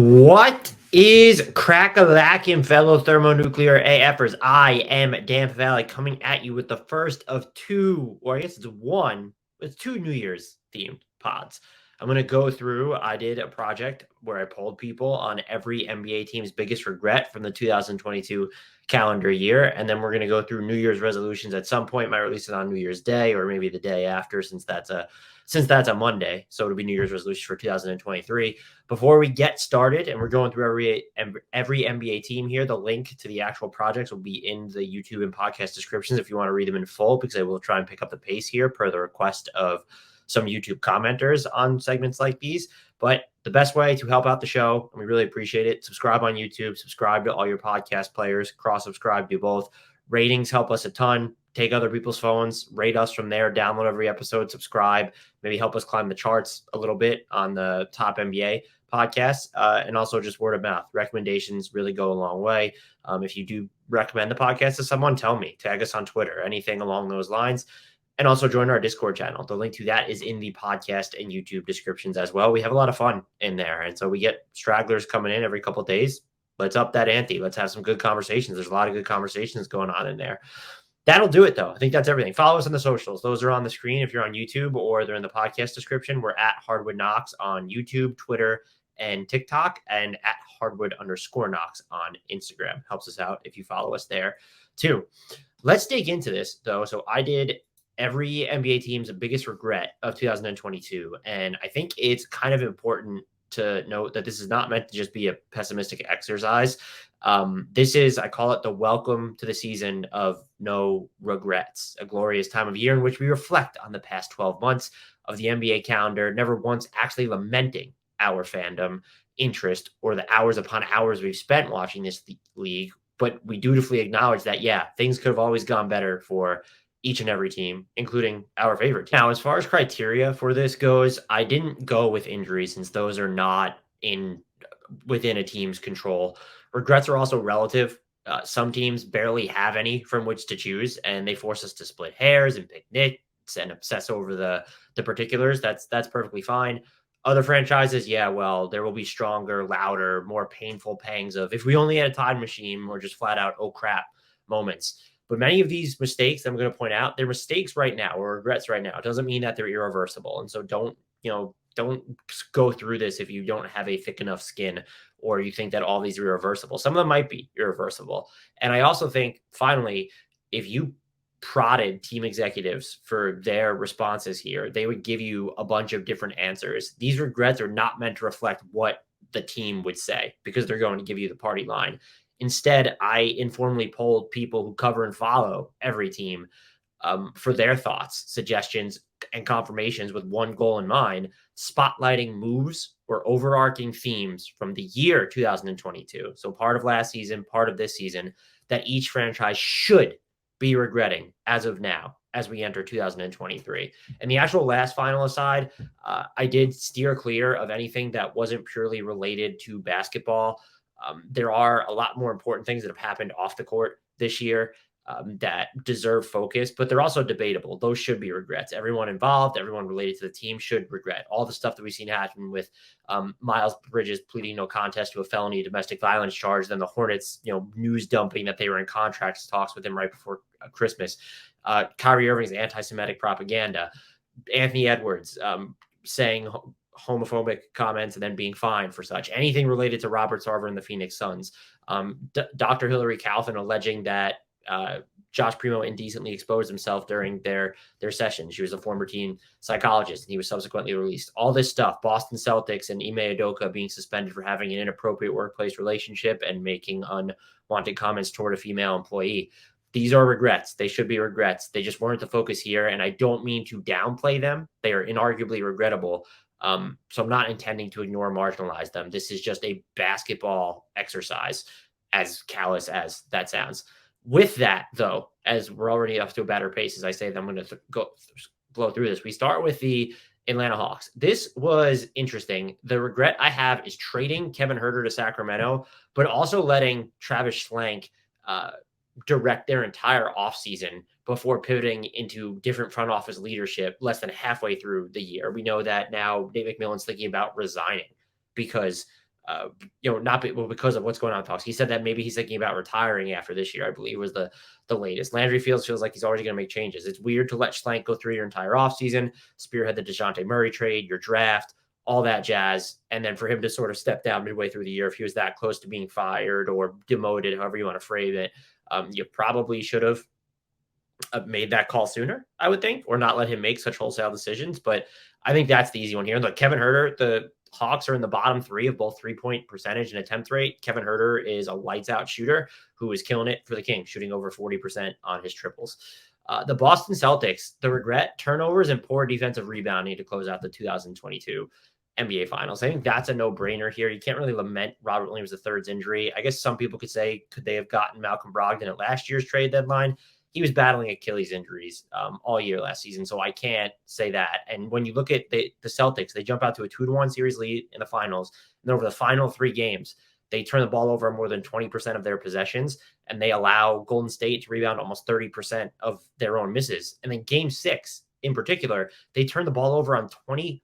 What is crack-a-lackin', fellow thermonuclear AFers? I am Dan Valley coming at you with the first of two, or I guess it's two New Year's themed pods. I'm going to go through, I did a project where I polled people on every NBA team's biggest regret from the 2022 calendar year. And then we're going to go through New Year's resolutions at some point. Might release it on New Year's Day or maybe the day after, since that's a Monday. So it'll be New Year's resolution for 2023. Before we get started, and we're going through every NBA team here, the link to the actual projects will be in the YouTube and podcast descriptions if you want to read them in full, because I will try and pick up the pace here per the request of some YouTube commenters on segments like these. But the best way to help out the show, and we really appreciate it, subscribe on YouTube, subscribe to all your podcast players, cross-subscribe, do both. Ratings help us a ton. Take other people's phones, rate us from there, download every episode, subscribe, maybe help us climb the charts a little bit on the top NBA podcasts, and also just word of mouth. Recommendations really go a long way. If you do recommend the podcast to someone, tell me, tag us on Twitter, anything along those lines. And also join our Discord channel. The link to that is in the podcast and YouTube descriptions as well. We have a lot of fun in there. And so we get stragglers coming in every couple of days. Let's up that ante. Let's have some good conversations. There's a lot of good conversations going on in there. That'll do it, though. I think that's everything. Follow us on the socials. Those are on the screen if you're on YouTube, or they're in the podcast description. We're at HardwoodKnocks on YouTube, Twitter, and TikTok, and at Hardwood_Knocks on Instagram. Helps us out if you follow us there, too. Let's dig into this, though. So I did every NBA team's biggest regret of 2022, and I think it's kind of important to note that this is not meant to just be a pessimistic exercise. This is, I call it the welcome to the season of no regrets, a glorious time of year in which we reflect on the past 12 months of the NBA calendar, never once actually lamenting our fandom, interest, or the hours upon hours we've spent watching this league. But we dutifully acknowledge that, yeah, things could have always gone better for each and every team, including our favorite team. Now, as far as criteria for this goes, I didn't go with injuries since those are not within a team's control. Regrets are also relative. Some teams barely have any from which to choose, and they force us to split hairs and pick nits and obsess over the particulars. That's perfectly fine. Other franchises, yeah, well, there will be stronger, louder, more painful pangs of if we only had a time machine, or just flat out, oh crap, moments. But many of these mistakes I'm going to point out, they're mistakes right now or regrets right now. It doesn't mean that they're irreversible. And so don't go through this if you don't have a thick enough skin or you think that all these are irreversible. Some of them might be irreversible. And I also think, finally, if you prodded team executives for their responses here, they would give you a bunch of different answers. These regrets are not meant to reflect what the team would say, because they're going to give you the party line. Instead, I informally polled people who cover and follow every team for their thoughts, suggestions, and confirmations, with one goal in mind: spotlighting moves or overarching themes from the year 2022. So part of last season, part of this season, that each franchise should be regretting as of now, as we enter 2023. And the actual last final aside, I did steer clear of anything that wasn't purely related to basketball. There are a lot more important things that have happened off the court this year that deserve focus, but they're also debatable. Those should be regrets. Everyone involved, everyone related to the team should regret all the stuff that we've seen happen with Miles Bridges pleading no contest to a felony domestic violence charge, then the Hornets, news dumping that they were in contracts talks with him right before Christmas, Kyrie Irving's anti-Semitic propaganda, Anthony Edwards saying homophobic comments and then being fined for such, anything related to Robert Sarver and the Phoenix Suns, Dr. Hillary Calvin alleging that Josh Primo indecently exposed himself during their session. She was a former team psychologist, and he was subsequently released. All this stuff, Boston Celtics and Ime Udoka being suspended for having an inappropriate workplace relationship and making unwanted comments toward a female employee. These are regrets. They should be regrets. They just weren't the focus here, and I don't mean to downplay them. They are inarguably regrettable. So I'm not intending to ignore or marginalize them. This is just a basketball exercise, as callous as that sounds. With that, though, as we're already off to a better pace, as I say, I'm going to blow through this. We start with the Atlanta Hawks. This was interesting. The regret I have is trading Kevin Huerter to Sacramento, but also letting Travis Schlenk direct their entire offseason before pivoting into different front office leadership less than halfway through the year. We know that now Dave McMillan's thinking about resigning because because of what's going on in talks. He said that maybe he's thinking about retiring after this year, I believe was the latest. Landry feels like he's already going to make changes. It's weird to let Schlenk go through your entire offseason, spearhead the DeJounte Murray trade, your draft, all that jazz, and then for him to sort of step down midway through the year if he was that close to being fired or demoted, however you want to frame it. You probably should have made that call sooner, I would think, or not let him make such wholesale decisions. But I think that's the easy one here. Look, Kevin Huerter, the Hawks are in the bottom 3 of both 3-point percentage and attempt rate. Kevin Huerter is a lights out shooter who is killing it for the Kings, shooting over 40% on his triples. The Boston Celtics, the regret, turnovers and poor defensive rebounding to close out the 2022 NBA Finals. I think that's a no-brainer here. You can't really lament Robert Williams III's injury. I guess some people could say, could they have gotten Malcolm Brogdon at last year's trade deadline? He was battling Achilles injuries all year last season, so I can't say that. And when you look at the Celtics, they jump out to a 2-1 series lead in the finals, and over the final 3 games, they turn the ball over more than 20% of their possessions, and they allow Golden State to rebound almost 30% of their own misses. And then Game 6, in particular, they turn the ball over on 25%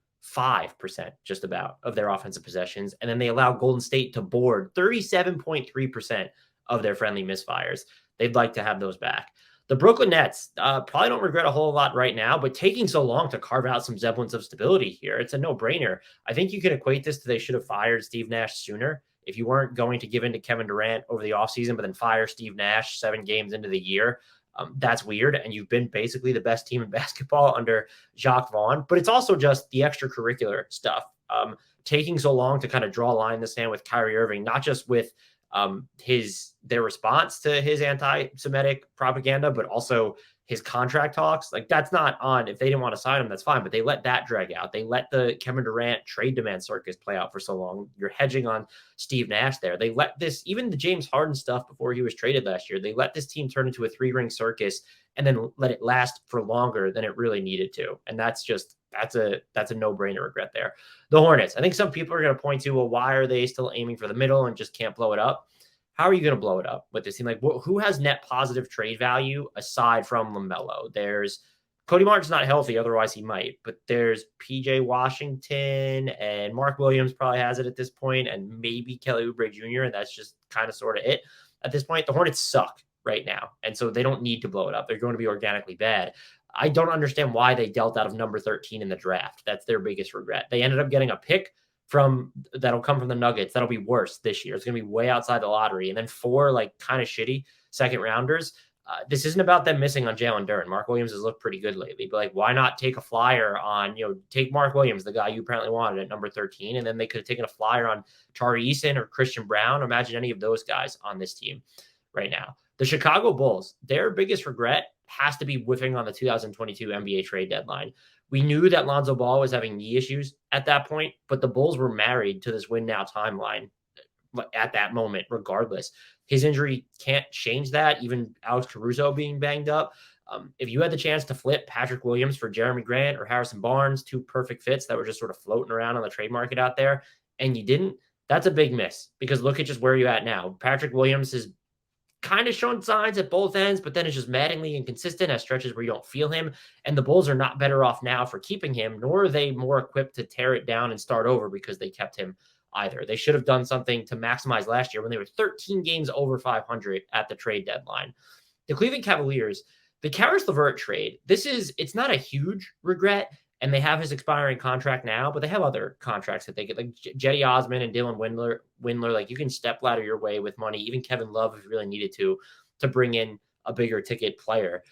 just about of their offensive possessions, and then they allow Golden State to board 37.3% of their friendly misfires. They'd like to have those back. The Brooklyn Nets probably don't regret a whole lot right now, but taking so long to carve out some semblance of stability here, it's a no-brainer. I think you can equate this to they should have fired Steve Nash sooner. If you weren't going to give in to Kevin Durant over the offseason, but then fire Steve Nash 7 games into the year, that's weird. And you've been basically the best team in basketball under Jacques Vaughn. But it's also just the extracurricular stuff. Taking so long to kind of draw a line in the sand with Kyrie Irving, not just with their response to his anti-Semitic propaganda, but also his contract talks. Like, that's not on. If they didn't want to sign him, that's fine. But they let that drag out. They let the Kevin Durant trade demand circus play out for so long. You're hedging on Steve Nash there. They let this, even the James Harden stuff before he was traded last year, they let this team turn into a 3-ring circus and then let it last for longer than it really needed to. And that's a no-brainer regret there. The Hornets, I think some people are going to point to, well, why are they still aiming for the middle and just can't blow it up? How are you going to blow it up with this team? Like, who has net positive trade value aside from LaMelo? There's Cody Martin's not healthy, otherwise he might. But there's PJ Washington, and Mark Williams probably has it at this point, and maybe Kelly Oubre Jr., and that's just kind of sort of it at this point. The Hornets suck right now, and so they don't need to blow it up. They're going to be organically bad. I don't understand why they dealt out of number 13 in the draft. That's their biggest regret. They ended up getting a pick that'll come from the Nuggets. That'll be worse this year. It's going to be way outside the lottery. And then 4 like kind of shitty second rounders. This isn't about them missing on Jalen Duren. Mark Williams has looked pretty good lately, but like, why not take a flyer on, take Mark Williams, the guy you apparently wanted at number 13. And then they could have taken a flyer on Tari Eason or Christian Brown. Imagine any of those guys on this team right now. The Chicago Bulls, their biggest regret has to be whiffing on the 2022 NBA trade deadline. We knew that Lonzo Ball was having knee issues at that point, but the Bulls were married to this win now timeline at that moment, regardless. His injury can't change that, even Alex Caruso being banged up. If you had the chance to flip Patrick Williams for Jeremy Grant or Harrison Barnes, 2 perfect fits that were just sort of floating around on the trade market out there, and you didn't, that's a big miss, because look at just where you're at now. Patrick Williams has kind of shown signs at both ends, but then it's just maddeningly inconsistent at stretches where you don't feel him. And the Bulls are not better off now for keeping him, nor are they more equipped to tear it down and start over because they kept him either. They should have done something to maximize last year when they were 13 games over 500 at the trade deadline. The Cleveland Cavaliers, the Caris LeVert trade, it's not a huge regret, and they have his expiring contract now, but they have other contracts that they get, like Jetty Osman and Dylan Windler. Like, you can step ladder your way with money. Even Kevin Love, if you really needed to bring in a bigger ticket player.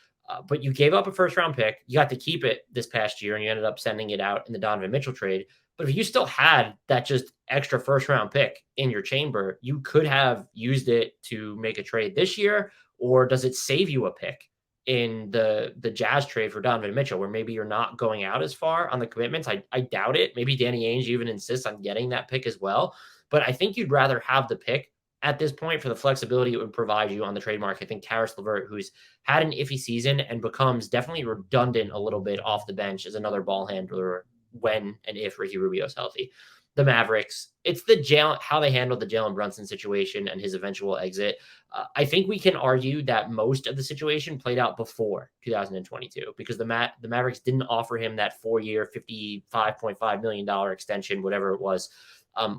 But you gave up a first-round pick. You got to keep it this past year, and you ended up sending it out in the Donovan Mitchell trade. But if you still had that just extra first-round pick in your chamber, you could have used it to make a trade this year, or does it save you a pick in the Jazz trade for Donovan Mitchell, where maybe you're not going out as far on the commitments? I doubt it. Maybe Danny Ainge even insists on getting that pick as well. But I think you'd rather have the pick at this point for the flexibility it would provide you on the trade market. I think Caris LeVert, who's had an iffy season and becomes definitely redundant a little bit off the bench as another ball handler when and if Ricky Rubio's healthy. The Mavericks, it's how they handled the Jalen Brunson situation and his eventual exit. I think we can argue that most of the situation played out before 2022 because the Mavericks didn't offer him that 4-year, $55.5 million extension, whatever it was,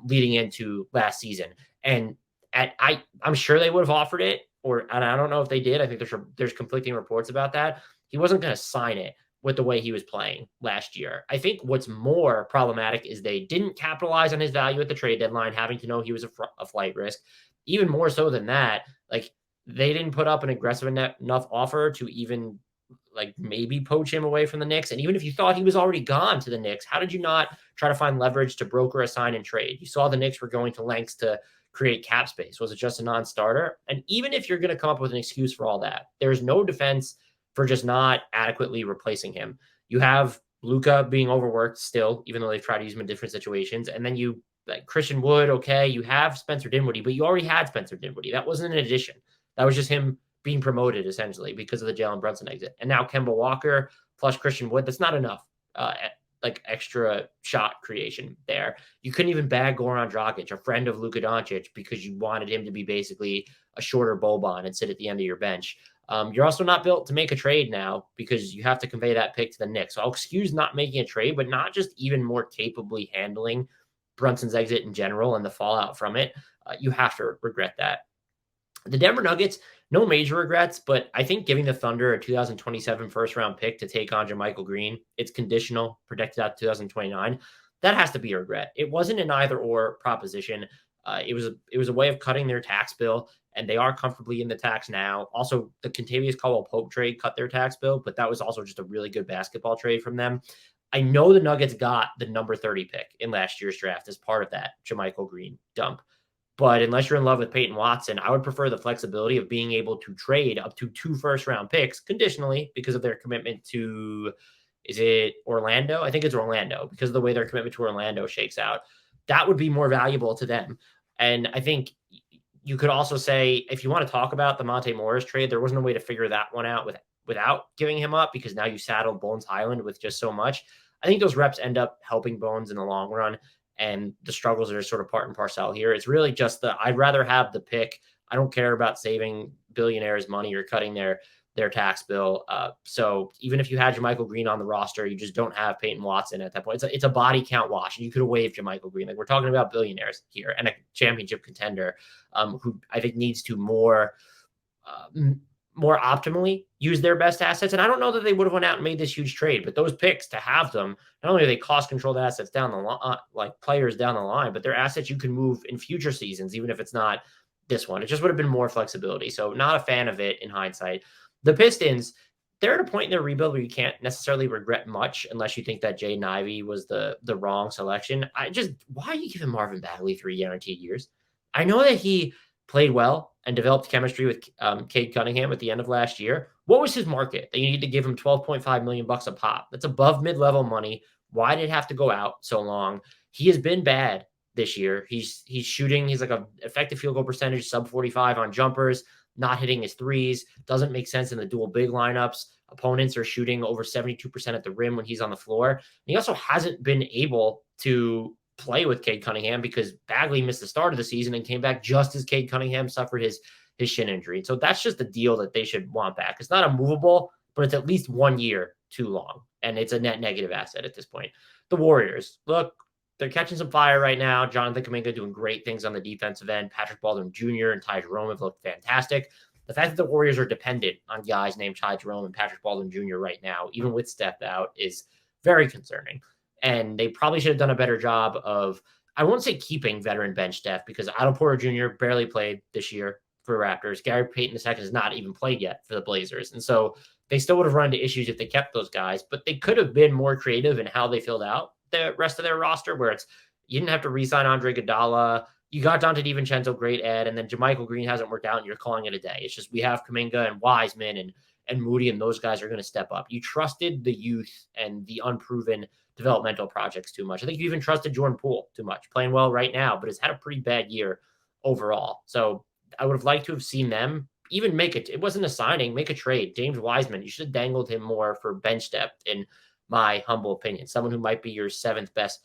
leading into last season. And I'm sure they would have offered it, and I don't know if they did. I think there's conflicting reports about that. He wasn't going to sign it with the way he was playing last year. I think what's more problematic is they didn't capitalize on his value at the trade deadline, having to know he was a flight risk. Even more so than that, like they didn't put up an aggressive enough offer to even like maybe poach him away from the Knicks. And even if you thought he was already gone to the Knicks, how did you not try to find leverage to broker a sign and trade? You saw the Knicks were going to lengths to create cap space. Was it just a non-starter? And even if you're going to come up with an excuse for all that, there's no defense for just not adequately replacing him. You have Luka being overworked still, even though they've tried to use him in different situations. And then you like Christian Wood, okay, you have Spencer Dinwiddie, but you already had Spencer Dinwiddie. That wasn't an addition. That was just him being promoted essentially because of the Jalen Brunson exit. And now Kemba Walker plus Christian Wood, that's not enough like extra shot creation there. You couldn't even bag Goran Dragic, a friend of Luka Doncic, because you wanted him to be basically a shorter Boban and sit at the end of your bench. You're also not built to make a trade now because you have to convey that pick to the Knicks. So I'll excuse not making a trade, but not just even more capably handling Brunson's exit in general and the fallout from it. You have to regret that. The Denver Nuggets, no major regrets, but I think giving the Thunder a 2027 first-round pick to take on JaMychal Green, it's conditional, protected out to 2029. That has to be a regret. It wasn't an either-or proposition. It was a way of cutting their tax bill, and they are comfortably in the tax now. Also, the Kentavious Caldwell-Pope trade cut their tax bill, but that was also just a really good basketball trade from them. I know the Nuggets got the number 30 pick in last year's draft as part of that JaMychal Green dump. But unless you're in love with Peyton Watson, I would prefer the flexibility of being able to trade up to 2 first-round picks conditionally because of their commitment to, is it Orlando? I think it's Orlando because of the way their commitment to Orlando shakes out. That would be more valuable to them. And I think you could also say, if you want to talk about the Monte Morris trade, there wasn't a way to figure that one out without giving him up because now you saddled Bones Highland with just so much. I think those reps end up helping Bones in the long run. And the struggles are sort of part and parcel here. It's really just I'd rather have the pick. I don't care about saving billionaires money or cutting their tax bill. So even if you had JaMychal Green on the roster, you just don't have Peyton Watson at that point. It's a body count wash. And you could have waived JaMychal Green. Like we're talking about billionaires here and a championship contender who I think needs to more optimally use their best assets. And I don't know that they would have went out and made this huge trade, but those picks to have them, not only are they cost controlled assets down the line, like players down the line, but they're assets you can move in future seasons, even if it's not this one. It just would have been more flexibility. So not a fan of it in hindsight. The Pistons, they're at a point in their rebuild where you can't necessarily regret much unless you think that Jaden Ivey was the wrong selection. Why are you giving Marvin Bagley 3 guaranteed years? I know that he played well and developed chemistry with Cade Cunningham at the end of last year. What was his market that you need to give him $12.5 million a pop? That's above mid-level money. Why did it have to go out so long? He has been bad this year. He's shooting. He's like a effective field goal percentage, sub 45 on jumpers, not hitting his threes. Doesn't make sense in the dual big lineups. Opponents are shooting over 72% at the rim when he's on the floor. And he also hasn't been able to play with Cade Cunningham because Bagley missed the start of the season and came back just as Cade Cunningham suffered his shin injury. So that's just the deal that they should want back. It's not immovable, but it's at least 1 year too long. And it's a net negative asset at this point. The Warriors, look, they're catching some fire right now. Jonathan Kuminga doing great things on the defensive end. Patrick Baldwin Jr. and Ty Jerome have looked fantastic. The fact that the Warriors are dependent on guys named Ty Jerome and Patrick Baldwin Jr. right now, even with Steph out, is very concerning. And they probably should have done a better job of, I won't say keeping veteran bench depth because Otto Porter Jr. barely played this year for Raptors. Gary Payton II has not even played yet for the Blazers. And so they still would have run into issues if they kept those guys, but they could have been more creative in how they filled out the rest of their roster, where you didn't have to re-sign Andre Iguodala. You got Dante DiVincenzo, great ad, and then JaMychal Green hasn't worked out and you're calling it a day. It's just we have Kuminga and Wiseman and Moody, and those guys are going to step up. You trusted the youth and the unproven developmental projects too much. I think you even trusted Jordan Poole too much, playing well right now, but has had a pretty bad year overall. So I would have liked to have seen them even it wasn't a signing, make a trade. James Wiseman, you should have dangled him more for bench depth, in my humble opinion. Someone who might be your 7th best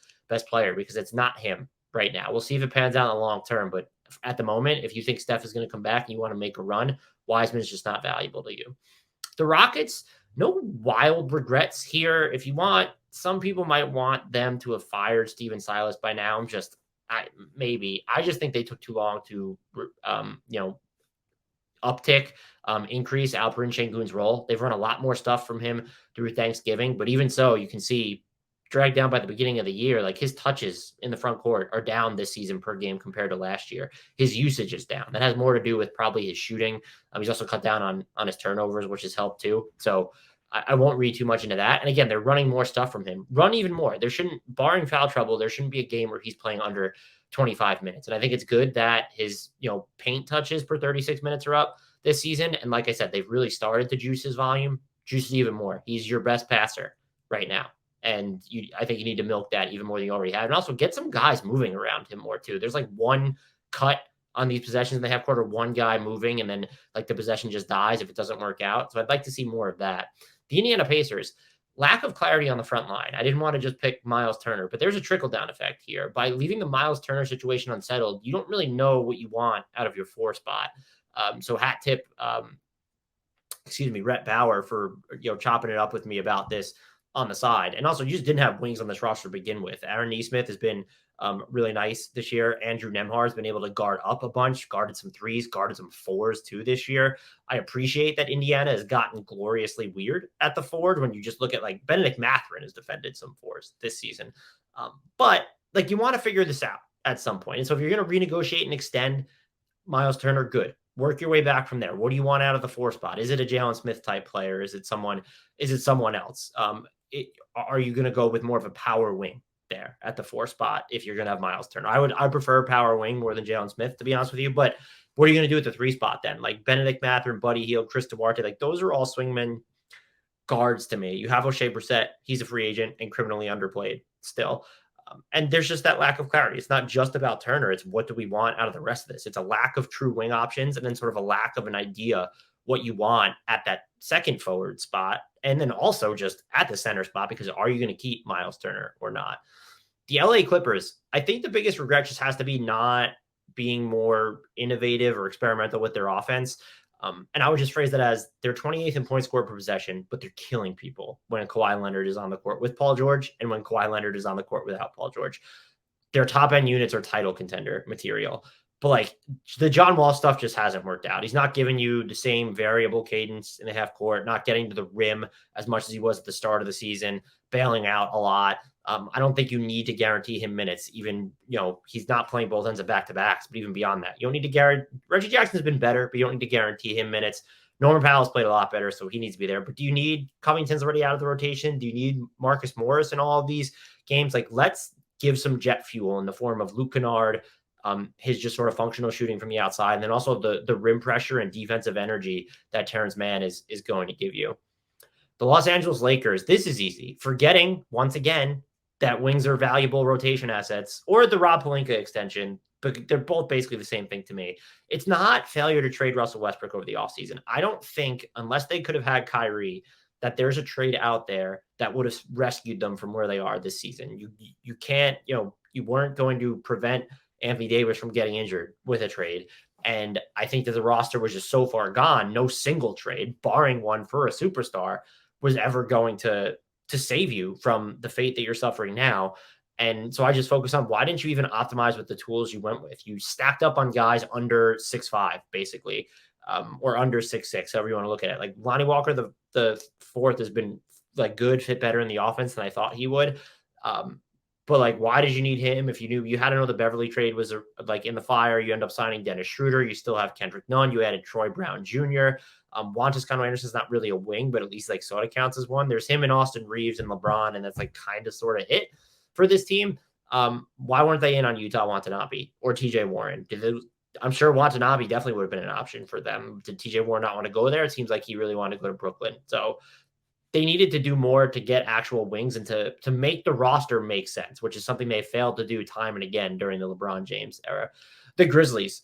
player, because it's not him right now. We'll see if it pans out in the long term, but at the moment, if you think Steph is going to come back and you want to make a run, Wiseman is just not valuable to you. The Rockets, no wild regrets here. If you want, some people might want them to have fired Steven Silas by now. Maybe. I just think they took too long to, uptick, increase Alperen Şengün's role. They've run a lot more stuff from him through Thanksgiving, but even so, you can see dragged down by the beginning of the year, like his touches in the front court are down this season per game compared to last year. His usage is down. That has more to do with probably his shooting. He's also cut down on his turnovers, which has helped too. So I won't read too much into that. And again, they're running more stuff from him. Run even more. There shouldn't, barring foul trouble, there shouldn't be a game where he's playing under 25 minutes. And I think it's good that his, paint touches per 36 minutes are up this season. And like I said, they've really started to juice his volume, juice it even more. He's your best passer right now. And I think you need to milk that even more than you already have. And also get some guys moving around him more too. There's like one cut on these possessions in the half quarter, one guy moving, and then like the possession just dies if it doesn't work out. So I'd like to see more of that. The Indiana Pacers, lack of clarity on the front line. I didn't want to just pick Miles Turner, but there's a trickle-down effect here. By leaving the Miles Turner situation unsettled, you don't really know what you want out of your 4 spot. So hat tip, Rhett Bauer for chopping it up with me about this on the side. And also, you just didn't have wings on this roster to begin with. Aaron Nesmith has been really nice this year. Andrew Nembhard has been able to guard up a bunch, guarded some threes, guarded some 4s too this year. I appreciate that Indiana has gotten gloriously weird at the forward when you just look at like Benedict Mathurin has defended some 4s this season. But like you want to figure this out at some point. And so if you're going to renegotiate and extend Miles Turner, good. Work your way back from there. What do you want out of the 4 spot? Is it a Jalen Smith type player? Is it someone else? Are you going to go with more of a power wing there at the 4 spot if you're going to have Miles Turner? I prefer power wing more than Jalen Smith, to be honest with you. But what are you going to do at the 3 spot then? Like Benedict Mathurin, Buddy Hield, Chris Duarte, like those are all swingman guards to me. You have O'Shea Brissett. He's a free agent and criminally underplayed still. And there's just that lack of clarity. It's not just about Turner. It's what do we want out of the rest of this? It's a lack of true wing options and then sort of a lack of an idea what you want at that second forward spot. And then also just at the center spot, because are you going to keep Miles Turner or not? The LA Clippers, I think the biggest regret just has to be not being more innovative or experimental with their offense. And I would just phrase that as they're 28th in points scored per possession, but they're killing people when Kawhi Leonard is on the court with Paul George and when Kawhi Leonard is on the court without Paul George. Their top end units are title contender material. But like the John Wall stuff just hasn't worked out. He's not giving you the same variable cadence in the half court, not getting to the rim as much as he was at the start of the season, bailing out a lot. I don't think you need to guarantee him minutes. Even, he's not playing both ends of back-to-backs, but even beyond that, you don't need to guarantee. Reggie Jackson's been better, but you don't need to guarantee him minutes. Norman Powell's played a lot better, so he needs to be there. But do you need Covington's already out of the rotation? Do you need Marcus Morris in all of these games? Like, let's give some jet fuel in the form of Luke Kennard, his just sort of functional shooting from the outside, and then also the rim pressure and defensive energy that Terrence Mann is going to give you. The Los Angeles Lakers, this is easy. Forgetting, once again, that wings are valuable rotation assets, or the Rob Pelinka extension, but they're both basically the same thing to me. It's not failure to trade Russell Westbrook over the offseason. I don't think, unless they could have had Kyrie, that there's a trade out there that would have rescued them from where they are this season. You can't, you weren't going to prevent Anthony Davis from getting injured with a trade. And I think that the roster was just so far gone. No single trade, barring one for a superstar, was ever going to save you from the fate that you're suffering now. And so I just focus on, why didn't you even optimize with the tools you went with? You stacked up on guys under 6'5", basically, or under 6'6", however you want to look at it. Like Lonnie Walker, the fourth, has been like good, fit better in the offense than I thought he would. But like, why did you need him if you knew you had to know the Beverly trade was like in the fire? You end up signing Dennis Schroeder. You still have Kendrick Nunn. You added Troy Brown Jr. Juan Toscano Anderson's not really a wing, but at least like sort of counts as one. There's him and Austin Reeves and LeBron, and that's like kind of sort of it for this team. Why weren't they in on Utah Watanabe or TJ Warren? I'm sure Watanabe definitely would have been an option for them. Did TJ Warren not want to go there? It seems like he really wanted to go to Brooklyn. So they needed to do more to get actual wings and to make the roster make sense, which is something they failed to do time and again during the LeBron James era. The Grizzlies,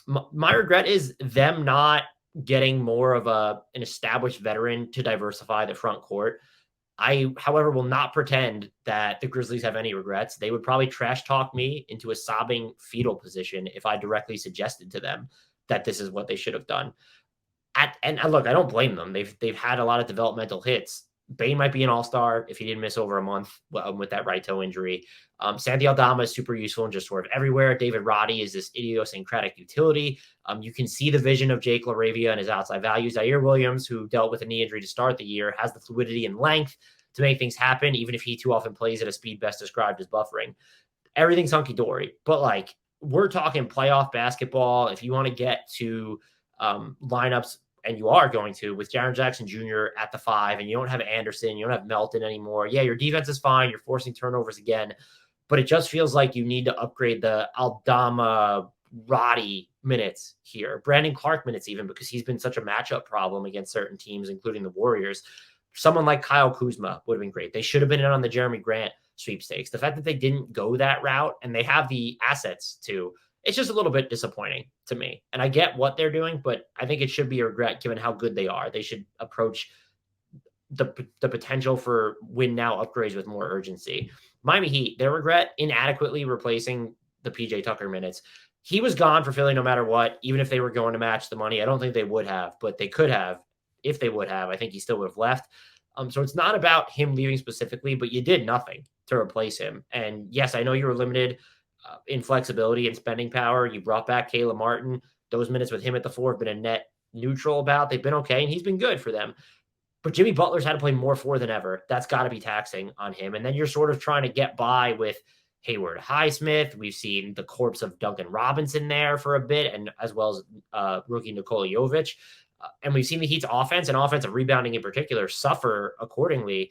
my regret is them not getting more of an established veteran to diversify the front court. I, however, will not pretend that the Grizzlies have any regrets. They would probably trash talk me into a sobbing fetal position if I directly suggested to them that this is what they should have done. And look, I don't blame them. They've had a lot of developmental hits Bane might be an all-star if he didn't miss over a month with that right toe injury. Santi Aldama is super useful and just sort of everywhere. David Roddy is this idiosyncratic utility. You can see the vision of Jake LaRavia and his outside value. Zaire Williams, who dealt with a knee injury to start the year, has the fluidity and length to make things happen, even if he too often plays at a speed best described as buffering. Everything's hunky-dory. But, like, we're talking playoff basketball. If you want to get to lineups, and you are going to, with Jaren Jackson Jr. at the 5, and you don't have Anderson, you don't have Melton anymore. Yeah, your defense is fine. You're forcing turnovers again, but it just feels like you need to upgrade the Aldama Roddy minutes here. Brandon Clark minutes even, because he's been such a matchup problem against certain teams, including the Warriors. Someone like Kyle Kuzma would have been great. They should have been in on the Jeremy Grant sweepstakes. The fact that they didn't go that route, and they have the assets to, it's just a little bit disappointing to me. And I get what they're doing, but I think it should be a regret given how good they are. They should approach the potential for win now upgrades with more urgency. Miami Heat, their regret inadequately replacing the PJ Tucker minutes. He was gone for Philly no matter what, even if they were going to match the money. I don't think they would have, but they could have. If they would have, I think he still would have left. So it's not about him leaving specifically, but you did nothing to replace him. And yes, I know you were limited in flexibility and spending power. You brought back Caleb Martin. Those minutes with him at the 4 have been a net neutral about. They've been okay, and he's been good for them. But Jimmy Butler's had to play more 4 than ever. That's got to be taxing on him. And then you're sort of trying to get by with Hayward Highsmith. We've seen the corpse of Duncan Robinson there for a bit, and as well as rookie Nikola Jovic. And we've seen the Heat's offense and offensive rebounding in particular suffer accordingly.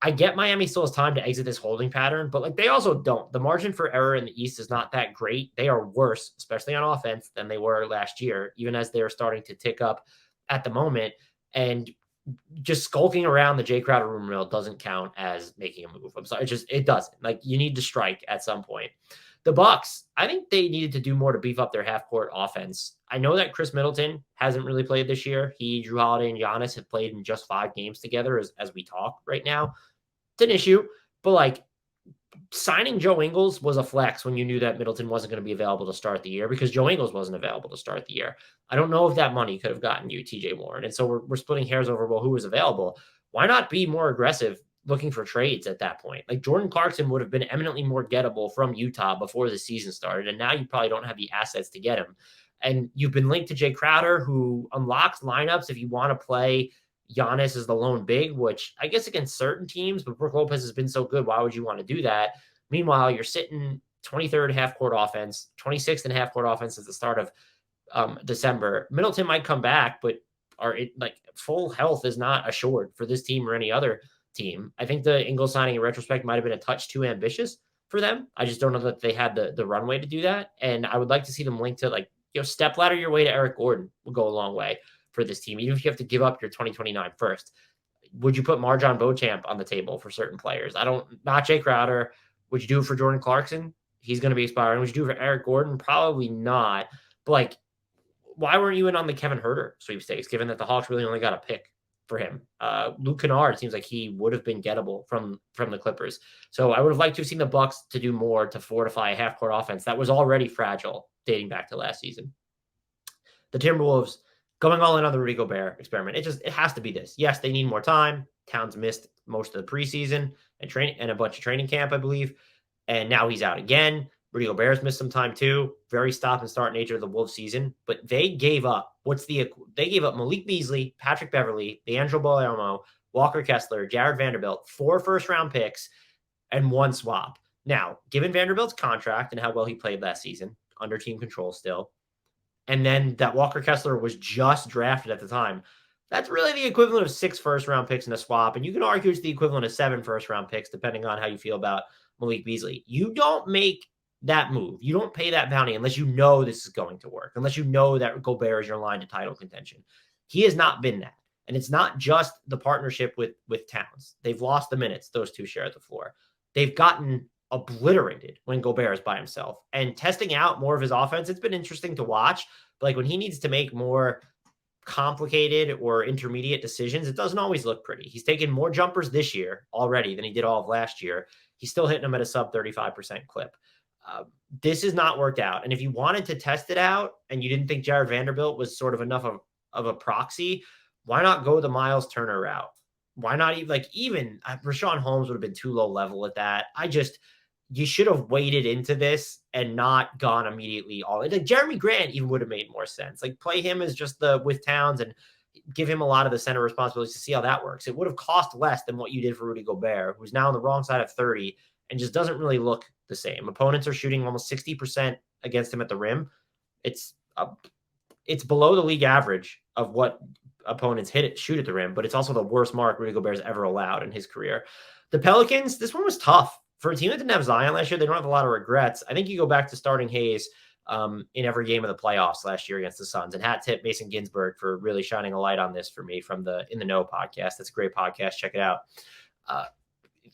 I get Miami still has time to exit this holding pattern, but like they also don't. The margin for error in the East is not that great. They are worse, especially on offense, than they were last year, even as they're starting to tick up at the moment. And just skulking around the Jay Crowder rumor mill doesn't count as making a move. I'm sorry, it doesn't. Like, you need to strike at some point. The Bucks, I think they needed to do more to beef up their half-court offense. I know that Chris Middleton hasn't really played this year. He, Drew Holiday, and Giannis have played in just 5 games together as we talk right now. It's an issue, but like signing Joe Ingles was a flex when you knew that Middleton wasn't going to be available to start the year, because Joe Ingles wasn't available to start the year. I don't know if that money could have gotten you TJ Warren. And so we're splitting hairs over, well, who was available? Why not be more aggressive looking for trades at that point? Like, Jordan Clarkson would have been eminently more gettable from Utah before the season started, and now you probably don't have the assets to get him. And you've been linked to Jay Crowder, who unlocks lineups if you want to play Giannis as the lone big, which I guess against certain teams, but Brook Lopez has been so good. Why would you want to do that? Meanwhile, you're sitting 23rd half-court offense, 26th in half-court offense at the start of December. Middleton might come back, but full health is not assured for this team or any other team. I think the Ingles signing in retrospect might have been a touch too ambitious for them. I just don't know that they had the runway to do that. And I would like to see them linked to, step ladder your way to Eric Gordon will go a long way for this team, even if you have to give up your 2029 first. Would you put Marjon Beauchamp on the table for certain players? Not Jay Crowder. Would you do it for Jordan Clarkson? He's going to be expiring. Would you do it for Eric Gordon? Probably not. But why weren't you in on the Kevin Huerter sweepstakes, given that the Hawks really only got a pick for him? Luke Kennard seems like he would have been gettable from the Clippers. So I would have liked to have seen the Bucks to do more to fortify a half-court offense that was already fragile dating back to last season. The Timberwolves going all in on the Rudy Gobert experiment. It has to be this. Yes, they need more time. Towns missed most of the preseason and a bunch of training camp, I believe. And now he's out again. Rudy Gobert's missed some time too. Very stop and start nature of the Wolves season. But they gave up they gave up Malik Beasley, Patrick Beverley, D'Angelo Ballermo, Walker Kessler, Jared Vanderbilt, 4 first-round picks, and 1 swap. Now, given Vanderbilt's contract and how well he played last season, under team control still, and then that Walker Kessler was just drafted at the time, that's really the equivalent of 6 first-round picks in a swap. And you can argue it's the equivalent of 7 first-round picks, depending on how you feel about Malik Beasley. You don't make that move. You don't pay that bounty unless you know this is going to work, unless you know that Gobert is your line to title contention. He has not been that. And it's not just the partnership with Towns. They've lost the minutes. Those two share the floor. They've gotten obliterated when Gobert is by himself. And testing out more of his offense, it's been interesting to watch. But when he needs to make more complicated or intermediate decisions, it doesn't always look pretty. He's taken more jumpers this year already than he did all of last year. He's still hitting them at a sub 35% clip. This has not worked out. And if you wanted to test it out and you didn't think Jared Vanderbilt was sort of enough of a proxy, why not go the Miles Turner route? why not even Rashawn Holmes would have been too low level at that. You should have waited into this and not gone immediately all in. Like Jeremy Grant even would have made more sense. Like play him as just with Towns and give him a lot of the center responsibilities to see how that works. It would have cost less than what you did for Rudy Gobert, who's now on the wrong side of 30 and just doesn't really look the same. Opponents are shooting almost 60% against him at the rim. It's below the league average of what opponents shoot at the rim, but it's also the worst mark Rudy Gobert's ever allowed in his career. The Pelicans, this one was tough. For a team that didn't have Zion last year, they don't have a lot of regrets. I think you go back to starting Hayes in every game of the playoffs last year against the Suns, and hat tip Mason Ginsberg for really shining a light on this for me from the In the Know podcast. That's a great podcast. Check it out.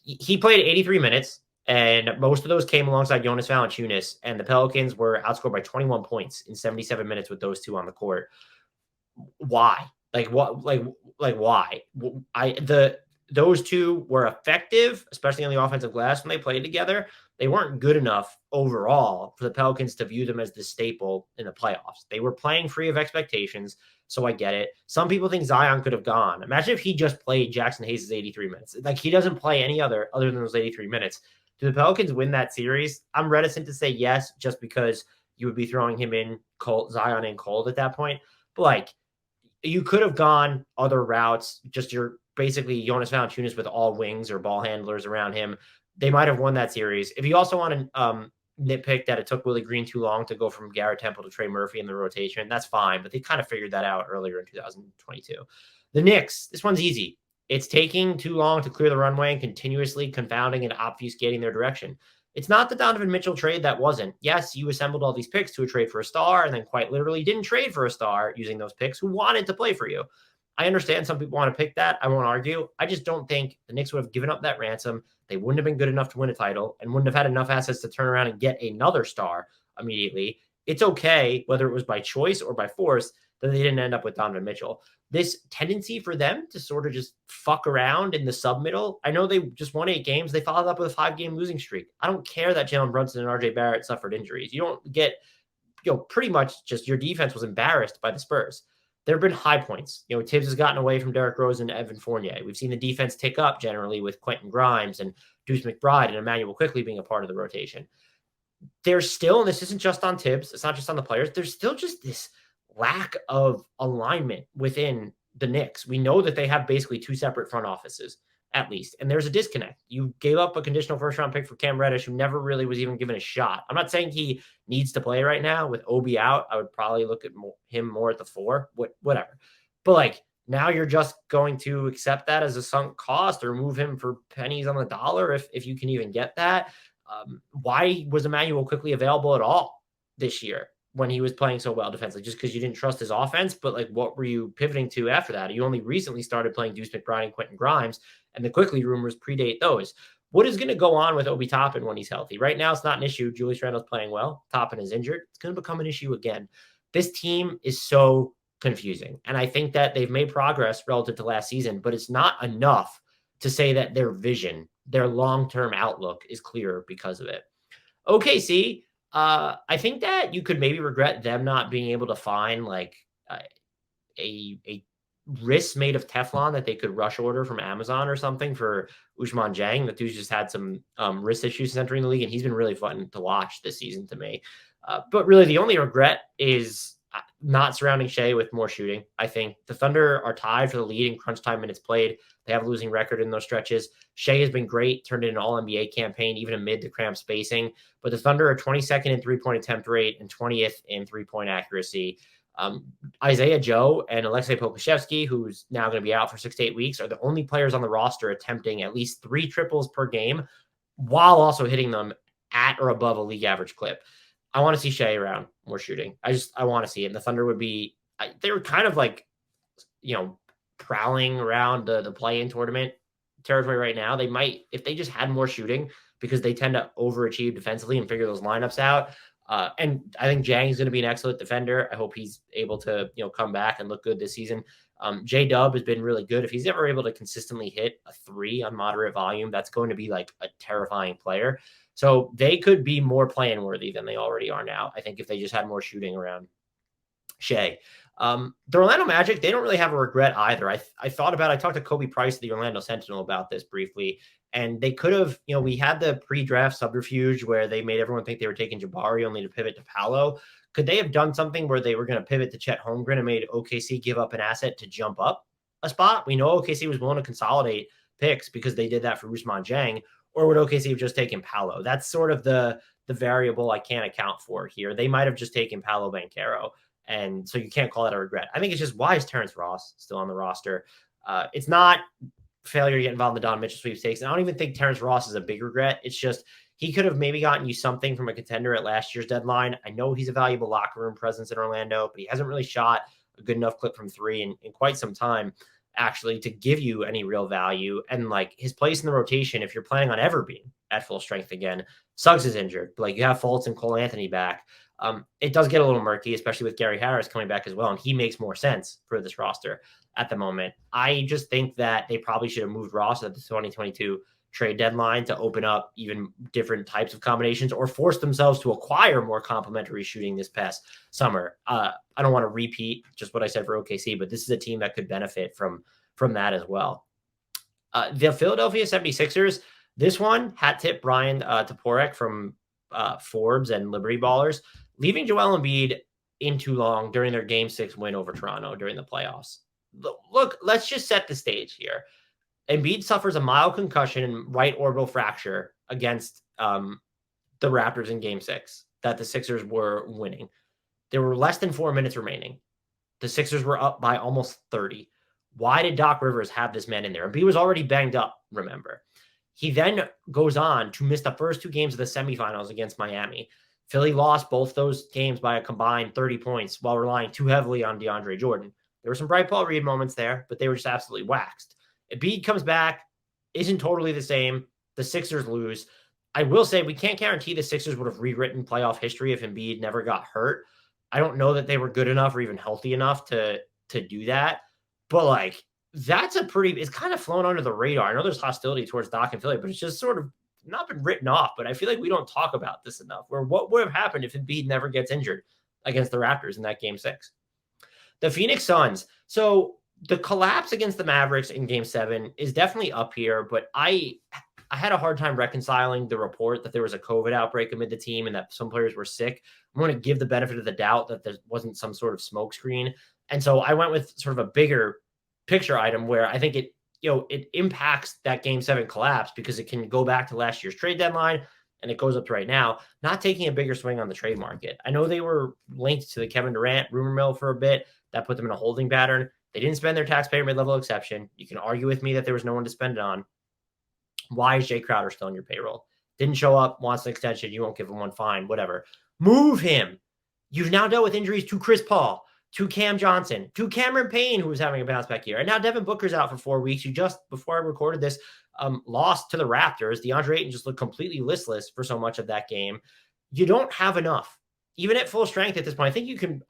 He played 83 minutes, and most of those came alongside Jonas Valanciunas, and the Pelicans were outscored by 21 points in 77 minutes with those two on the court. Why? Why? Those two were effective, especially on the offensive glass when they played together. They weren't good enough overall for the Pelicans to view them as the staple in the playoffs. They were playing free of expectations, so I get it. Some people think Zion could have gone. Imagine if he just played Jackson Hayes' 83 minutes. Like he doesn't play any other than those 83 minutes. Do the Pelicans win that series? I'm reticent to say yes, just because you would be throwing him in cold, Zion in cold at that point. But you could have gone other routes. Just you're basically Jonas Valanciunas with all wings or ball handlers around him. They might have won that series. If you also want to nitpick that it took Willie Green too long to go from Garrett Temple to Trey Murphy in the rotation, that's fine. But they kind of figured that out earlier in 2022. The Knicks, this one's easy. It's taking too long to clear the runway and continuously confounding and obfuscating their direction. It's not the Donovan Mitchell trade that wasn't. Yes, you assembled all these picks to a trade for a star and then quite literally didn't trade for a star using those picks who wanted to play for you. I understand some people want to pick that. I won't argue. I just don't think the Knicks would have given up that ransom. They wouldn't have been good enough to win a title and wouldn't have had enough assets to turn around and get another star immediately. It's okay, whether it was by choice or by force, that they didn't end up with Donovan Mitchell. This tendency for them to sort of just fuck around in the sub-middle. I know they just won 8 games. They followed up with a 5-game losing streak. I don't care that Jalen Brunson and RJ Barrett suffered injuries. You don't get, pretty much just your defense was embarrassed by the Spurs. There have been high points. Tibbs has gotten away from Derrick Rose and Evan Fournier. We've seen the defense tick up generally with Quentin Grimes and Deuce McBride and Emmanuel Quickley being a part of the rotation. There's still, and this isn't just on Tibbs, it's not just on the players, there's still just this lack of alignment within the Knicks. We know that they have basically 2 separate front offices, at least, and there's a disconnect. You gave up a conditional first-round pick for Cam Reddish, who never really was even given a shot. I'm not saying he needs to play right now. With Obi out, I would probably look at him more at the 4, whatever. But now you're just going to accept that as a sunk cost or move him for pennies on the dollar if you can even get that. Why was Emmanuel Quickley available at all this year when he was playing so well defensively? Just because you didn't trust his offense? But what were you pivoting to after that? You only recently started playing Deuce McBride and Quentin Grimes, and the Quickley rumors predate those. What is going to go on with Obi Toppin when he's healthy? Right now, it's not an issue. Julius Randle's playing well. Toppin is injured. It's going to become an issue again. This team is so confusing, and I think that they've made progress relative to last season, but it's not enough to say that their vision, their long-term outlook is clearer because of it. OKC, I think that you could maybe regret them not being able to find a wrist made of Teflon that they could rush order from Amazon or something for Ousmane Dieng. The dude's just had some wrist issues entering the league, and he's been really fun to watch this season to me. But really, the only regret is not surrounding Shea with more shooting. I think the Thunder are tied for the lead in crunch time minutes played. They have a losing record in those stretches. Shea has been great, turned in an all-NBA campaign, even amid the cramped spacing. But the Thunder are 22nd in three-point attempt rate and 20th in three-point accuracy. Isaiah Joe and Alexei Pokusevski, who's now going to be out for 6 to 8 weeks, are the only players on the roster attempting at least 3 triples per game while also hitting them at or above a league average clip. I want to see Shea around more shooting. I want to see it. And the Thunder would be, they were kind of prowling around the play-in tournament territory right now. They might, if they just had more shooting, because they tend to overachieve defensively and figure those lineups out. And I think Jang's going to be an excellent defender. I hope he's able to, come back and look good this season. J-Dub has been really good. If he's ever able to consistently hit a 3 on moderate volume, that's going to be a terrifying player. So they could be more play-in worthy than they already are now, I think, if they just had more shooting around. Shea. The Orlando Magic, they don't really have a regret either. I talked to Kobe Price of the Orlando Sentinel about this briefly, and they could have, we had the pre-draft subterfuge where they made everyone think they were taking Jabari only to pivot to Paolo. Could they have done something where they were going to pivot to Chet Holmgren and made OKC give up an asset to jump up a spot? We know OKC was willing to consolidate picks because they did that for Ousmane Dieng, or would OKC have just taken Paolo? That's sort of the variable I can't account for here. They might have just taken Paolo Banchero. And so you can't call that a regret. I think it's just, why is Terrence Ross still on the roster? It's not failure to get involved in the Don Mitchell sweepstakes. And I don't even think Terrence Ross is a big regret. It's just, he could have maybe gotten you something from a contender at last year's deadline. I know he's a valuable locker room presence in Orlando, but he hasn't really shot a good enough clip from three in quite some time, actually, to give you any real value. And like, his place in the rotation, if you're planning on ever being at full strength again, Suggs is injured. Like, you have Fultz and Cole Anthony back. It does get a little murky, especially with Gary Harris coming back as well, and he makes more sense for this roster at the moment. I just think that they probably should have moved Ross at the 2022 trade deadline to open up even different types of combinations, or force themselves to acquire more complementary shooting this past summer. I don't want to repeat just what I said for OKC, but this is a team that could benefit from that as well. The Philadelphia 76ers, this one, hat tip Brian Toporek from Forbes and Liberty Ballers, leaving Joel Embiid in too long during their Game 6 win over Toronto during the playoffs. Look, let's just set the stage here. Embiid suffers a mild concussion and right orbital fracture against the Raptors in Game 6 that the Sixers were winning. There were less than 4 minutes remaining. The Sixers were up by almost 30. Why did Doc Rivers have this man in there? Embiid was already banged up, remember. He then goes on to miss the first 2 games of the semifinals against Miami. Philly lost both those games by a combined 30 points while relying too heavily on DeAndre Jordan. There were some bright Paul Reed moments there, but they were just absolutely waxed. Embiid comes back, isn't totally the same. The Sixers lose. I will say we can't guarantee the Sixers would have rewritten playoff history if Embiid never got hurt. I don't know that they were good enough or even healthy enough to do that. But like, that's it's kind of flown under the radar. I know there's hostility towards Doc and Philly, but it's just sort of not been written off. But I feel like we don't talk about this enough, where what would have happened if Embiid never gets injured against the Raptors in that Game 6. The Phoenix Suns. So the collapse against the Mavericks in Game 7 is definitely up here, but I had a hard time reconciling the report that there was a COVID outbreak amid the team and that some players were sick. I'm going to give the benefit of the doubt that there wasn't some sort of smokescreen. And so I went with sort of a bigger picture item where I think it impacts that Game 7 collapse because it can go back to last year's trade deadline and it goes up to right now, not taking a bigger swing on the trade market. I know they were linked to the Kevin Durant rumor mill for a bit. That put them in a holding pattern. They didn't spend their taxpayer mid-level exception. You can argue with me that there was no one to spend it on. Why is Jay Crowder still on your payroll? Didn't show up, wants an extension. You won't give him one, fine, whatever. Move him. You've now dealt with injuries to Chris Paul, to Cam Johnson, to Cameron Payne, who was having a bounce back year. And now Devin Booker's out for 4 weeks. You just, before I recorded this, lost to the Raptors. DeAndre Ayton just looked completely listless for so much of that game. You don't have enough. Even at full strength at this point, I think you can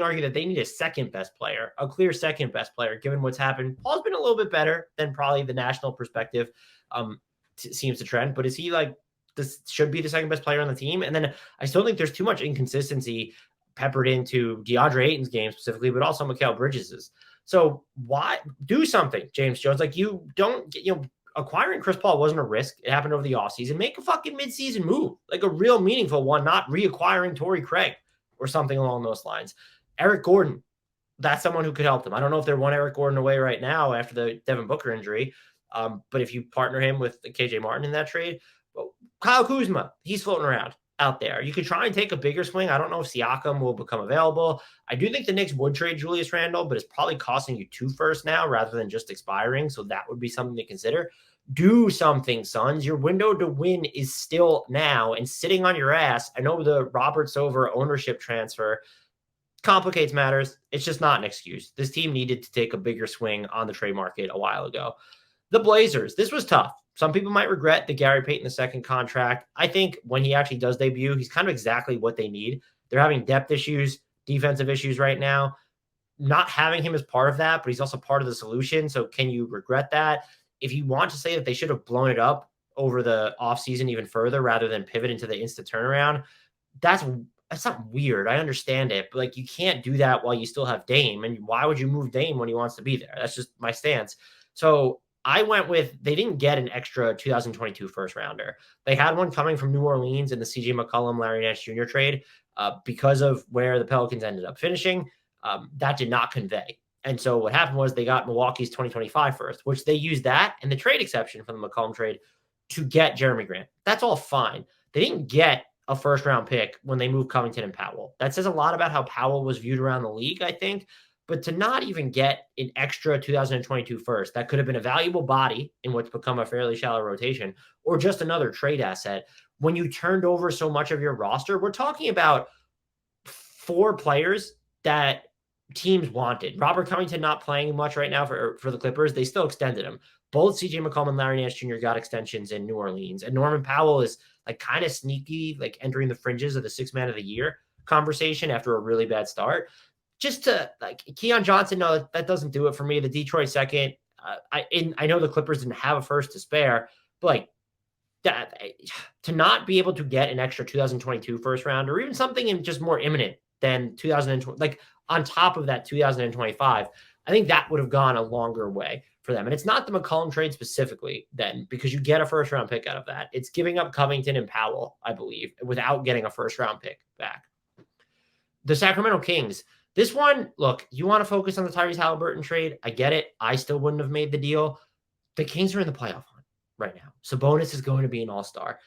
argue that they need a second best player, a clear second best player, given what's happened. Paul's been a little bit better than probably the national perspective seems to trend, but is he like, this should be the second best player on the team? And then I still think there's too much inconsistency peppered into DeAndre Ayton's game specifically, but also Mikal Bridges's. So why do something, James Jones? Like, you don't get, acquiring Chris Paul wasn't a risk. It happened over the offseason. Make a fucking midseason move, like a real meaningful one, not reacquiring Torrey Craig or something along those lines. Eric Gordon, that's someone who could help them. I don't know if they're one Eric Gordon away right now after the Devin Booker injury, but if you partner him with KJ Martin in that trade, Kyle Kuzma, he's floating around out there. You could try and take a bigger swing. I don't know if Siakam will become available. I do think the Knicks would trade Julius Randle, but it's probably costing you 2 firsts now rather than just expiring. So that would be something to consider. Do something, Suns. Your window to win is still now, and sitting on your ass. I know the Robert Silver ownership transfer complicates matters. It's just not an excuse. This team needed to take a bigger swing on the trade market a while ago. The Blazers, this was tough. Some people might regret the Gary Payton II contract. I think when he actually does debut, he's kind of exactly what they need. They're having depth issues, defensive issues right now. Not having him as part of that, but he's also part of the solution. So can you regret that? If you want to say that they should have blown it up over the offseason even further rather than pivot into the instant turnaround, that's that's not weird. I understand it, but like you can't do that while you still have Dame. And why would you move Dame when he wants to be there? That's just my stance. So I went with they didn't get an extra 2022 first rounder. They had one coming from New Orleans in the CJ McCollum, Larry Nance Jr. trade because of where the Pelicans ended up finishing. That did not convey. And so what happened was they got Milwaukee's 2025 first, which they used that and the trade exception from the McCollum trade to get Jeremy Grant. That's all fine. They didn't get a first round pick when they moved Covington and Powell. That says a lot about how Powell was viewed around the league, I think. But to not even get an extra 2022 first, that could have been a valuable body in what's become a fairly shallow rotation, or just another trade asset. When you turned over so much of your roster, we're talking about 4 players that teams wanted. Robert Covington not playing much right now for the Clippers. They still extended him. Both CJ McCollum and Larry Nance Jr. got extensions in New Orleans. And Norman Powell is like kind of sneaky, like entering the fringes of the 6th man of the year conversation after a really bad start. Just to like Keon Johnson, no, that doesn't do it for me. The Detroit second, I know the Clippers didn't have a first to spare, but like that to not be able to get an extra 2022 first round or even something in just more imminent than 2020, like on top of that 2025, I think that would have gone a longer way for them. And it's not the McCollum trade specifically then, because you get a first round pick out of that. It's giving up Covington and Powell, I believe, without getting a first round pick back. The Sacramento Kings, this one, look, you want to focus on the Tyrese Halliburton trade. I get it. I still wouldn't have made the deal. The Kings are in the playoff hunt right now. Sabonis is going to be an all-star.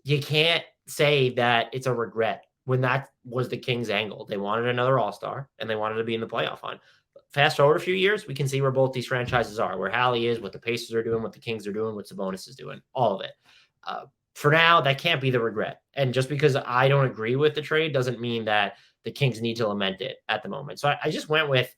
You can't say that it's a regret when that was the Kings' angle. They wanted another all-star, and they wanted to be in the playoff hunt. Fast forward a few years, we can see where both these franchises are, where Hallie is, what the Pacers are doing, what the Kings are doing, what Sabonis is doing, all of it. For now, that can't be the regret. And just because I don't agree with the trade doesn't mean that the Kings need to lament it at the moment. So I just went with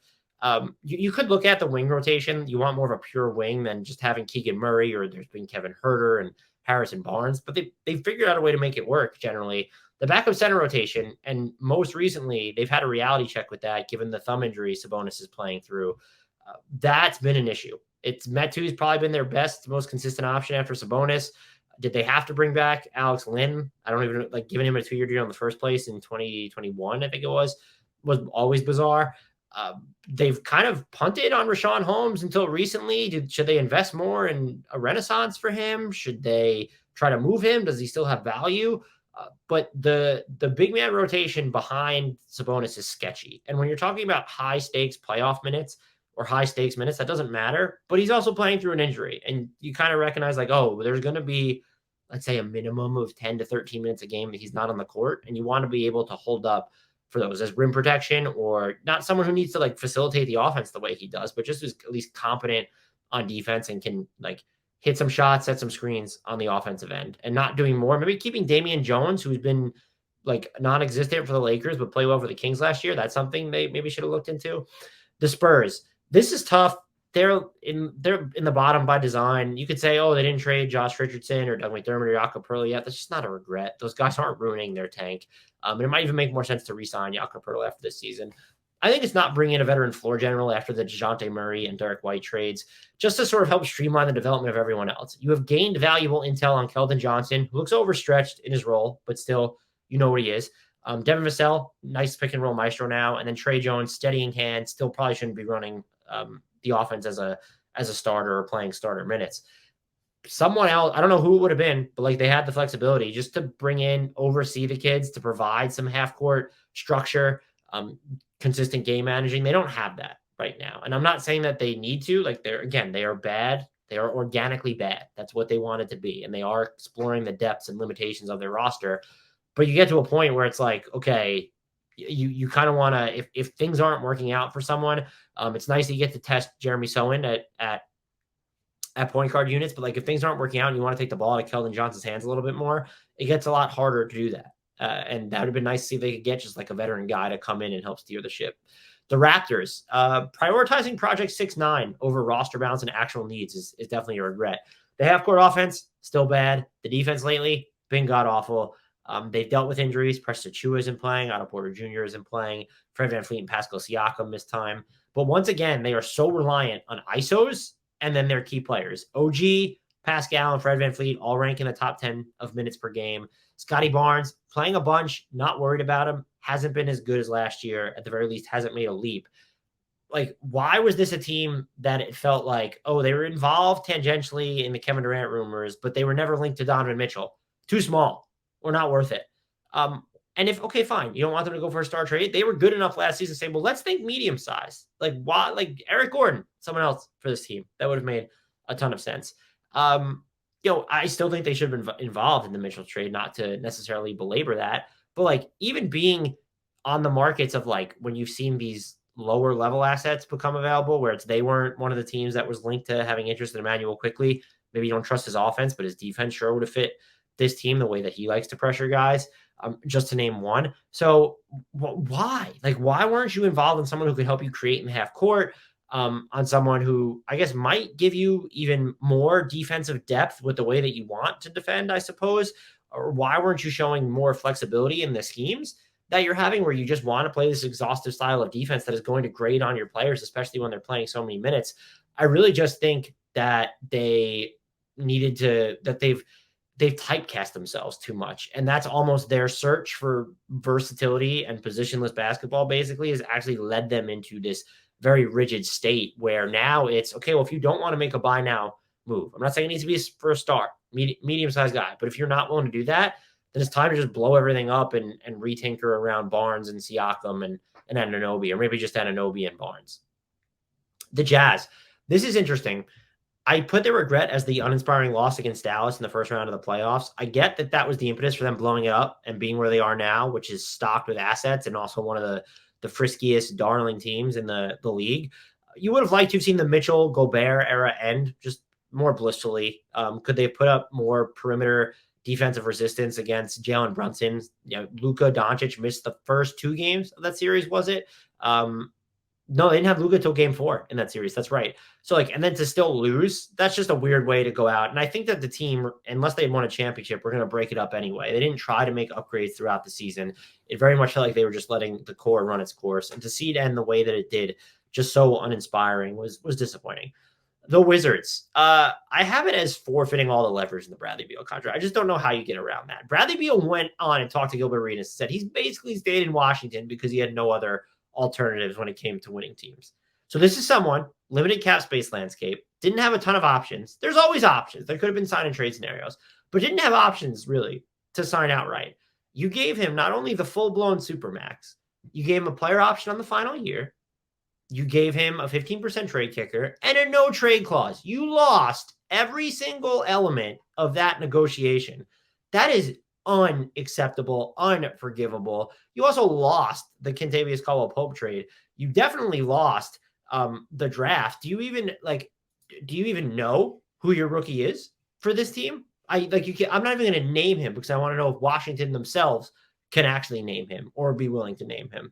you could look at the wing rotation. You want more of a pure wing than just having Keegan Murray, or there's been Kevin Huerter and Harrison Barnes, but they figured out a way to make it work generally. The backup center rotation, and most recently, they've had a reality check with that, given the thumb injury Sabonis is playing through. That's been an issue. It's Metu's probably been their best, most consistent option after Sabonis. Did they have to bring back Alex Lynn? I don't even like giving him a 2-year deal in the first place in 2021, I think it was always bizarre. They've kind of punted on Rashawn Holmes until recently. Should they invest more in a renaissance for him? Should they try to move him? Does he still have value? But the big man rotation behind Sabonis is sketchy. And when you're talking about high stakes playoff minutes or high stakes minutes, that doesn't matter. But he's also playing through an injury. And you kind of recognize like, oh, there's going to be, let's say, a minimum of 10 to 13 minutes a game that he's not on the court. And you want to be able to hold up for those as rim protection, or not someone who needs to like facilitate the offense the way he does, but just is at least competent on defense and can like hit some shots, set some screens on the offensive end, and not doing more. Maybe keeping Damian Jones, who's been like non-existent for the Lakers, but play well for the Kings last year. That's something they maybe should have looked into. The Spurs, this is tough. They're in the bottom by design. You could say, oh, they didn't trade Josh Richardson or Doug McDermott or Jakob Poeltl yet. That's just not a regret. Those guys aren't ruining their tank. And it might even make more sense to re-sign Jakob Poeltl after this season. I think it's not bringing in a veteran floor general after the DeJounte Murray and Derek White trades, just to sort of help streamline the development of everyone else. You have gained valuable intel on Keldon Johnson, who looks overstretched in his role, but still, you know what he is. Devin Vassell, nice pick and roll maestro now. And then Trey Jones, steadying hand, still probably shouldn't be running the offense as a starter or playing starter minutes. Someone else, I don't know who it would have been, but like they had the flexibility just to bring in, oversee the kids, to provide some half-court structure, consistent game managing. They don't have that right now. And I'm not saying that they need to. Like they are bad. They are organically bad. That's what they wanted to be. And they are exploring the depths and limitations of their roster. But you get to a point where it's like, okay, you kind of want to, if things aren't working out for someone, it's nice that you get to test Jeremy Sohan at point guard units, but like if things aren't working out and you want to take the ball out of Keldon Johnson's hands a little bit more, it gets a lot harder to do that. And that would have been nice to see if they could get just like a veteran guy to come in and help steer the ship. The Raptors, prioritizing Project 6-9 over roster balance and actual needs is definitely a regret. The half-court offense, still bad. The defense lately, been god-awful. They've dealt with injuries. Preston Achua isn't playing. Otto Porter Jr. isn't playing. Fred VanVleet and Pascal Siakam missed time. But once again, they are so reliant on ISOs and then their key players. OG, Pascal, and Fred VanVleet all rank in the top 10 of minutes per game. Scotty Barnes playing a bunch, not worried about him, hasn't been as good as last year. At the very least, hasn't made a leap. Like, why was this a team that it felt like, oh, they were involved tangentially in the Kevin Durant rumors, but they were never linked to Donovan Mitchell? Too small or not worth it. And if, okay, fine, you don't want them to go for a star trade. They were good enough last season to say, well, let's think medium size. Like, why? Like Eric Gordon, someone else for this team. That would have made a ton of sense. I still think they should have been involved in the Mitchell trade, not to necessarily belabor that. But like, even being on the markets of like when you've seen these lower level assets become available, where they weren't one of the teams that was linked to having interest in Emmanuel quickly. Maybe you don't trust his offense, but his defense sure would have fit this team the way that he likes to pressure guys, just to name one. So why? Like, why weren't you involved in someone who could help you create in the half court, on someone who I guess might give you even more defensive depth with the way that you want to defend, I suppose? Or why weren't you showing more flexibility in the schemes that you're having, where you just want to play this exhaustive style of defense that is going to grate on your players, especially when they're playing so many minutes? I really just think that they needed to, that they've typecast themselves too much. And that's almost their search for versatility and positionless basketball basically has actually led them into this very rigid state where now it's, okay, well, if you don't want to make a buy now move, I'm not saying it needs to be for a star, medium-sized guy, but if you're not willing to do that, then it's time to just blow everything up and retinker around Barnes and Siakam and Anunoby, or maybe just Anunoby and Barnes. The Jazz. This is interesting. I put their regret as the uninspiring loss against Dallas in the first round of the playoffs. I get that that was the impetus for them blowing it up and being where they are now, which is stocked with assets and also one of the friskiest, darling teams in the league. You would have liked to have seen the Mitchell Gobert era end just more blissfully. Could they have put up more perimeter defensive resistance against Jalen Brunson? Luka Doncic missed the first 2 games of that series, was it? No, they didn't have Luka till game 4 in that series. That's right. So and then to still lose, that's just a weird way to go out. And I think that the team, unless they had won a championship, we're going to break it up anyway. They didn't try to make upgrades throughout the season. It very much felt like they were just letting the core run its course. And to see it end the way that it did, just so uninspiring, was disappointing. The Wizards, I have it as forfeiting all the leverage in the Bradley Beal contract. I just don't know how you get around that. Bradley Beal went on and talked to Gilbert Arenas and said he's basically stayed in Washington because he had no other alternatives when it came to winning teams. So this is someone, limited cap space landscape, didn't have a ton of options. There's always options. There could have been sign and trade scenarios, but didn't have options really to sign outright. You gave him not only the full-blown supermax, you gave him a player option on the final year, you gave him a 15% trade kicker and a no trade clause. You lost every single element of that negotiation. That is unacceptable, unforgivable. You also lost the Kentavious Caldwell-Pope trade. You definitely lost the draft. Do you even know who your rookie is for this team? I'm not even going to name him because I want to know if Washington themselves can actually name him or be willing to name him.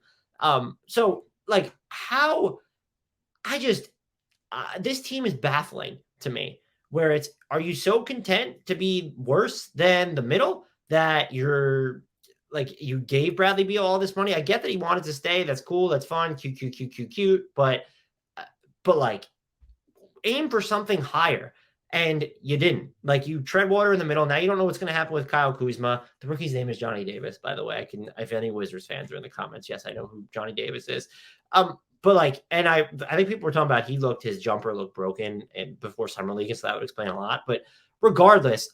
This team is baffling to me, where are you so content to be worse than the middle that you gave Bradley Beal all this money? I get that he wanted to stay. That's cool. That's fun. Cute. But aim for something higher. And you didn't. You tread water in the middle. Now you don't know what's going to happen with Kyle Kuzma. The rookie's name is Johnny Davis, by the way. If any Wizards fans are in the comments, yes, I know who Johnny Davis is. And I think people were talking about his jumper looked broken before Summer League, so that would explain a lot. But regardless,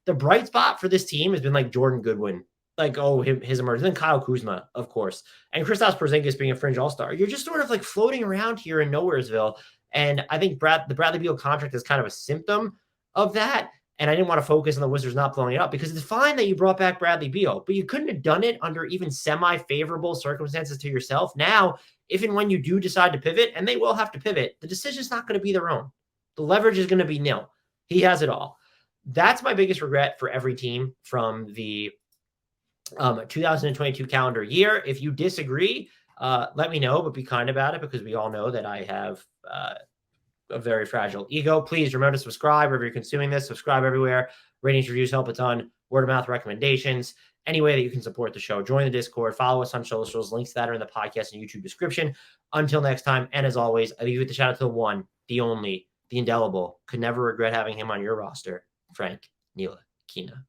the bright spot for this team has been Jordan Goodwin, his emergence, and then Kyle Kuzma, of course, and Kristaps Porzingis being a fringe all-star. You're just sort of floating around here in Nowheresville, and I think the Bradley Beal contract is kind of a symptom of that. And I didn't want to focus on the Wizards not blowing it up because it's fine that you brought back Bradley Beal, but you couldn't have done it under even semi-favorable circumstances to yourself. Now, if and when you do decide to pivot, and they will have to pivot, the decision's not going to be their own. The leverage is going to be nil. He has it all. That's my biggest regret for every team from the 2022 calendar year. If you disagree, let me know, but be kind about it because we all know that I have a very fragile ego. Please remember to subscribe wherever you're consuming this. Subscribe everywhere. Ratings, reviews help a ton. Word of mouth recommendations. Any way that you can support the show. Join the Discord. Follow us on socials. Links to that are in the podcast and YouTube description. Until next time, and as always, I leave you with the shout out to the one, the only, the indelible. Could never regret having him on your roster, Frank Ntilikina.